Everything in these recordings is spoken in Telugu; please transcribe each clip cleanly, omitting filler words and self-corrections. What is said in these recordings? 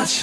Raj.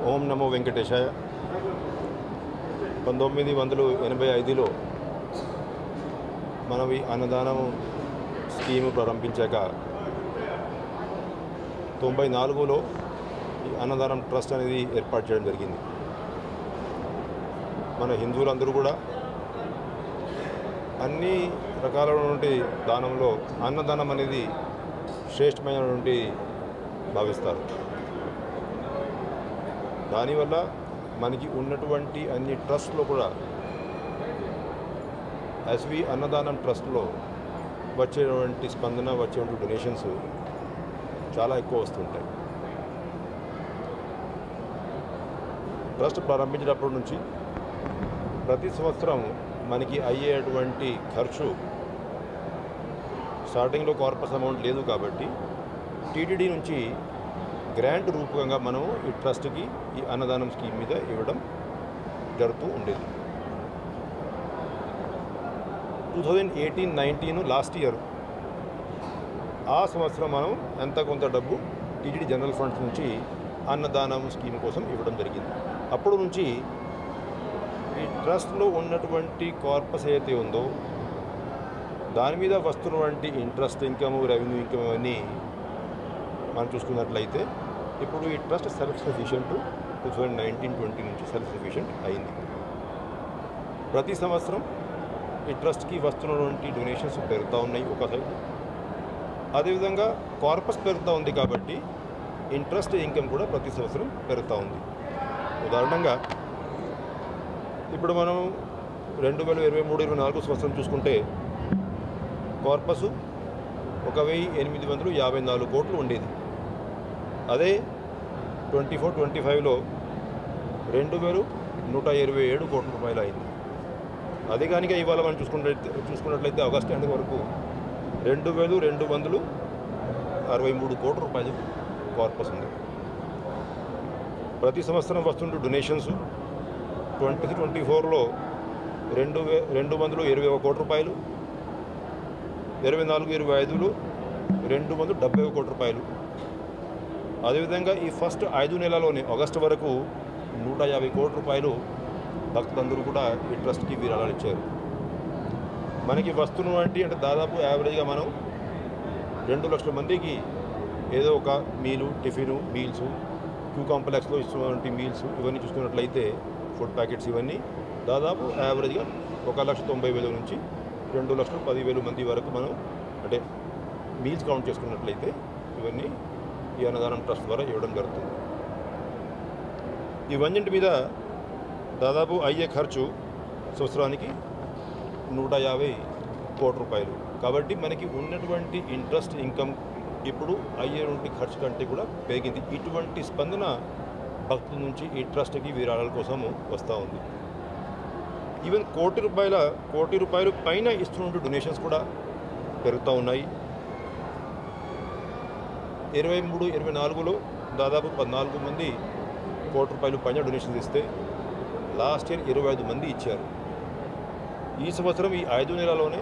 ఓం నమో వెంకటేశాయ. 1985లో మనం ఈ అన్నదానం స్కీము ప్రారంభించాక 94లో ఈ అన్నదానం ట్రస్ట్ అనేది ఏర్పాటు చేయడం జరిగింది. మన హిందువులందరూ కూడా అన్ని రకాలైనటువంటి దానంలో అన్నదానం అనేది శ్రేష్టమైనటువంటి భావిస్తారు. దానివల్ల మనకి ఉన్నటువంటి అన్ని ట్రస్ట్లో కూడా ఎస్వి అన్నదానం ట్రస్ట్లో వచ్చేటువంటి స్పందన, వచ్చేటువంటి డొనేషన్స్ చాలా ఎక్కువ వస్తుంటాయి. ట్రస్ట్ ప్రారంభించినప్పటి నుంచి ప్రతి సంవత్సరం మనకి అయ్యేటువంటి ఖర్చు స్టార్టింగ్లో కార్పస్ అమౌంట్ లేదు కాబట్టి టీటీడీ నుంచి గ్రాంట్ రూపకంగా మనం ఈ ట్రస్ట్కి ఈ అన్నదానం స్కీమ్ మీద ఇవ్వడం జరుగుతూ ఉండేది. 2018-19 లాస్ట్ ఇయర్ ఆ సంవత్సరం మనం ఎంత కొంత డబ్బు టీటీడీ జనరల్ ఫండ్స్ నుంచి అన్నదానం స్కీమ్ కోసం ఇవ్వడం జరిగింది. అప్పుడు నుంచి ఈ ట్రస్ట్లో ఉన్నటువంటి కార్పస్ ఏదైతే ఉందో దాని మీద వస్తున్నటువంటి ఇంట్రెస్ట్ ఇన్కమ్, రెవెన్యూ ఇన్కమ్ అవన్నీ మనం చూసుకున్నట్లయితే ఇప్పుడు ఈ ట్రస్ట్ సెల్ఫ్ సఫిషియెంట్ 2019-20 నుంచి సెల్ఫ్ సఫిషియెంట్ అయింది. ప్రతి సంవత్సరం ఈ ట్రస్ట్కి వస్తున్నటువంటి డొనేషన్స్ పెరుగుతూ ఉన్నాయి ఒక సైడ్. అదేవిధంగా కార్పస్ పెరుగుతూ ఉంది కాబట్టి ఇంట్రెస్ట్ ఇన్కమ్ కూడా ప్రతి సంవత్సరం పెరుగుతూ ఉంది. ఉదాహరణంగా ఇప్పుడు మనం 2023-24 సంవత్సరం చూసుకుంటే కార్పస్ 1854 కోట్లు ఉండేది. అదే 24-25లో 2127 కోట్ల రూపాయలు అయింది. అదే కనుక ఇవాళ మనం చూసుకున్నట్లయితే ఆగస్టు ఎండ్ వరకు 2263 కోట్ల రూపాయలు కార్పస్ ఉంది. ప్రతి సంవత్సరం వస్తుంటే డొనేషన్స్ 2024లో 220 కోట్ల రూపాయలు, 24-25లో 270 కోట్ల రూపాయలు. అదేవిధంగా ఈ ఫస్ట్ 5 నెలలోనే ఆగస్టు వరకు 150 కోట్ల రూపాయలు భక్తులందరూ కూడా ఈ ట్రస్ట్కి విరాళాలు ఇచ్చారు. మనకి వస్తున్నటువంటి అంటే దాదాపు యావరేజ్గా మనం 2 లక్షల మందికి ఏదో ఒక మీలు, టిఫిను, మీల్స్, క్యూ కాంప్లెక్స్లో ఇస్తున్నటువంటి మీల్స్ ఇవన్నీ చూసుకున్నట్లయితే ఫుడ్ ప్యాకెట్స్ ఇవన్నీ దాదాపు యావరేజ్గా 1,90,000 నుంచి 2,10,000 మంది వరకు మనం అంటే మీల్స్ కౌంట్ చేసుకున్నట్లయితే ఇవన్నీ ఈ అన్నదానం ట్రస్ట్ ద్వారా ఇవ్వడం జరుగుతుంది. ఇవన్నింటి మీద దాదాపు అయ్యే ఖర్చు సంవత్సరానికి 150 కోట్ల రూపాయలు. కాబట్టి మనకి ఉన్నటువంటి ఇంట్రెస్ట్ ఇన్కమ్ ఇప్పుడు అయ్యేటువంటి ఖర్చు కంటే కూడా పెరిగింది. ఇటువంటి స్పందన భక్తుల నుంచి ఈ ట్రస్ట్కి విరాళాల కోసం వస్తూ ఉంది. ఈవెన్ కోటి రూపాయలు పైన ఇస్తున్న డొనేషన్స్ కూడా పెరుగుతూ ఉన్నాయి. 23-24లో దాదాపు 14 మంది కోటి రూపాయలు పైన డొనేషన్స్ ఇస్తే లాస్ట్ ఇయర్ 25 మంది ఇచ్చారు. ఈ సంవత్సరం ఈ 5 నెలలోనే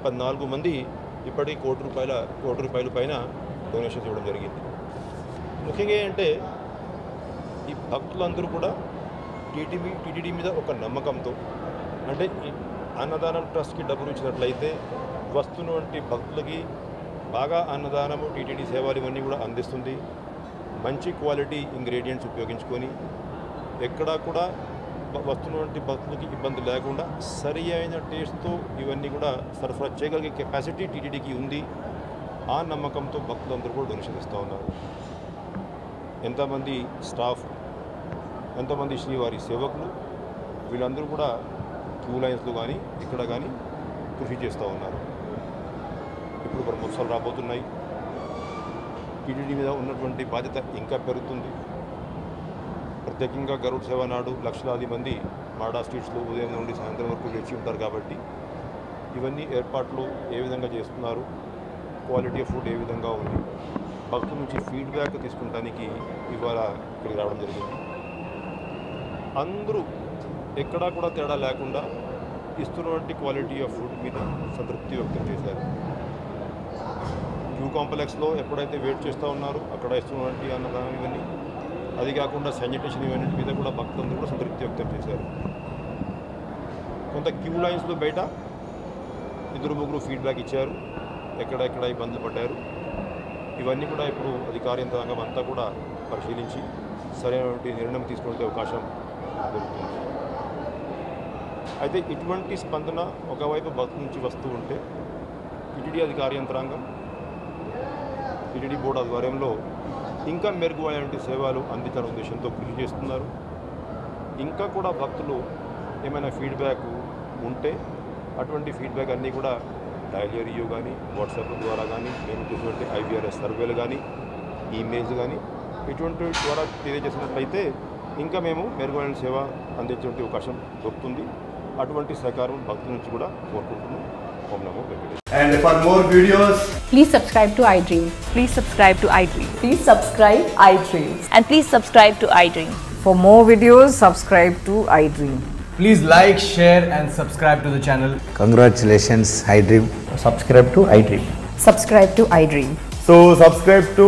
14 మంది ఇప్పటికీ కోటి రూపాయలు పైన డొనేషన్స్ ఇవ్వడం జరిగింది. ముఖ్యంగా ఏంటంటే ఈ భక్తులందరూ కూడా టీటీడీ మీద ఒక నమ్మకంతో అంటే అన్నదానం ట్రస్ట్కి డబ్బులు ఇచ్చినట్లయితే వస్తున్నటువంటి భక్తులకి బాగా అన్నదానము టీటీడీ సేవలు ఇవన్నీ కూడా అందిస్తుంది. మంచి క్వాలిటీ ఇంగ్రీడియంట్స్ ఉపయోగించుకొని ఎక్కడా కూడా వస్తున్నటువంటి భక్తులకి ఇబ్బంది లేకుండా సరి అయిన టేస్ట్తో ఇవన్నీ కూడా సరఫరా చేయగలిగే కెపాసిటీ టీటీడీకి ఉంది. ఆ నమ్మకంతో భక్తులందరూ కూడా డొనేషన్ ఇస్తూ ఉన్నారు. ఎంతమంది స్టాఫ్, ఎంతమంది శ్రీవారి సేవకులు వీళ్ళందరూ కూడా క్యూ లైన్స్లో కానీ ఇక్కడ కానీ కృషి చేస్తూ ఉన్నారు. ఇప్పుడు బ్రహ్మోత్సవాలు రాబోతున్నాయి. టీటీడీ మీద ఉన్నటువంటి బాధ్యత ఇంకా పెరుగుతుంది. ప్రత్యేకంగా గరుడ సేవ నాడు లక్షలాది మంది మాడా స్ట్రీట్స్లో ఉదయం నుండి సాయంత్రం వరకు వేచి ఉంటారు. కాబట్టి ఇవన్నీ ఏర్పాట్లు ఏ విధంగా చేస్తున్నారు, క్వాలిటీ ఆఫ్ ఫుడ్ ఏ విధంగా ఉంది, భక్తుల నుంచి ఫీడ్బ్యాక్ తీసుకుంటానికి ఇవాళ ఇక్కడికి రావడం జరిగింది. అందరూ ఎక్కడా కూడా తేడా లేకుండా ఇస్తున్నటువంటి క్వాలిటీ ఆఫ్ ఫుడ్ మీద సంతృప్తి వ్యక్తం చేశారు. క్యూ కాంప్లెక్స్లో ఎప్పుడైతే వెయిట్ చేస్తూ ఉన్నారో అక్కడ ఇస్తున్నటువంటి అన్నదానం ఇవన్నీ, అది కాకుండా శానిటేషన్ ఇవన్నీ మీద కూడా భక్తులందరూ కూడా సంతృప్తి వ్యక్తం చేశారు. కొంత క్యూ లైన్స్లో బయట 2-3 ఫీడ్బ్యాక్ ఇచ్చారు, ఎక్కడెక్కడ ఇబ్బందులు పడ్డారు. ఇవన్నీ కూడా ఇప్పుడు అధికార యంత్రాంగం అంతా కూడా పరిశీలించి సరైనటువంటి నిర్ణయం తీసుకునే అవకాశం దొరుకుతుంది. అయితే ఇటువంటి స్పందన ఒకవైపు భక్తుల నుంచి వస్తూ ఉంటే టీటీడీ అధికార యంత్రాంగం, టీటీడీ బోర్డు ఆధ్వర్యంలో ఇంకా మెరుగుపడేటువంటి సేవలు అందించాలనే ఉద్దేశంతో కృషి చేస్తున్నారు. ఇంకా కూడా భక్తులు ఏమైనా ఫీడ్బ్యాక్ ఉంటే అటువంటి ఫీడ్బ్యాక్ అన్నీ కూడా డైలీ రివ్యూ కానీ, వాట్సాప్ ద్వారా కానీ, మేము చూసినటువంటి IVRS సర్వేలు కానీ, ఈమెయిల్స్ కానీ ఇటువంటి ద్వారా తెలియజేసినట్లయితే ఇంకా మేము మెరుగుపడిన సేవ అందించే అవకాశం దొరుకుతుంది. అటువంటి సహకారం భక్తుల నుంచి కూడా కోరుకుంటున్నాం. ఓం నమో వెంకటేశ్వరాయ. And for more videos, please subscribe to iDream. Please subscribe to iDream. Please subscribe iDream. And please subscribe to iDream. For more videos, subscribe to iDream. please like, share and subscribe to the channel. Congratulations, iDream. Subscribe to iDream. Subscribe to iDream. So subscribe to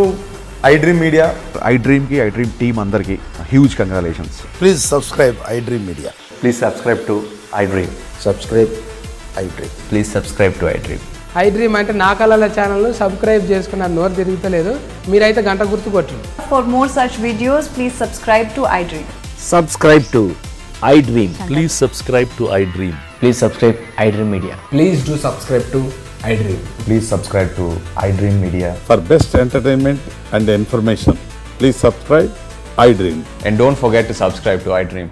iDream Media. iDream ki iDream team andarki huge congratulations. Please subscribe iDream Media. Please subscribe to iDream. Subscribe iDream. Please subscribe to iDream. iDream అంటే నా కళల ఛానల్ను సబ్స్క్రైబ్ చేసుకున్న నోరు తిరుగుతలేదు. మీరైతే గంట గుర్తు కొట్టండి. For more such videos, please subscribe to iDream. Subscribe to iDream. Please subscribe to iDream. Please subscribe iDream Media. Please do subscribe to iDream. Please subscribe to iDream Media. For best entertainment and information, please subscribe iDream. And don't forget to subscribe to iDream.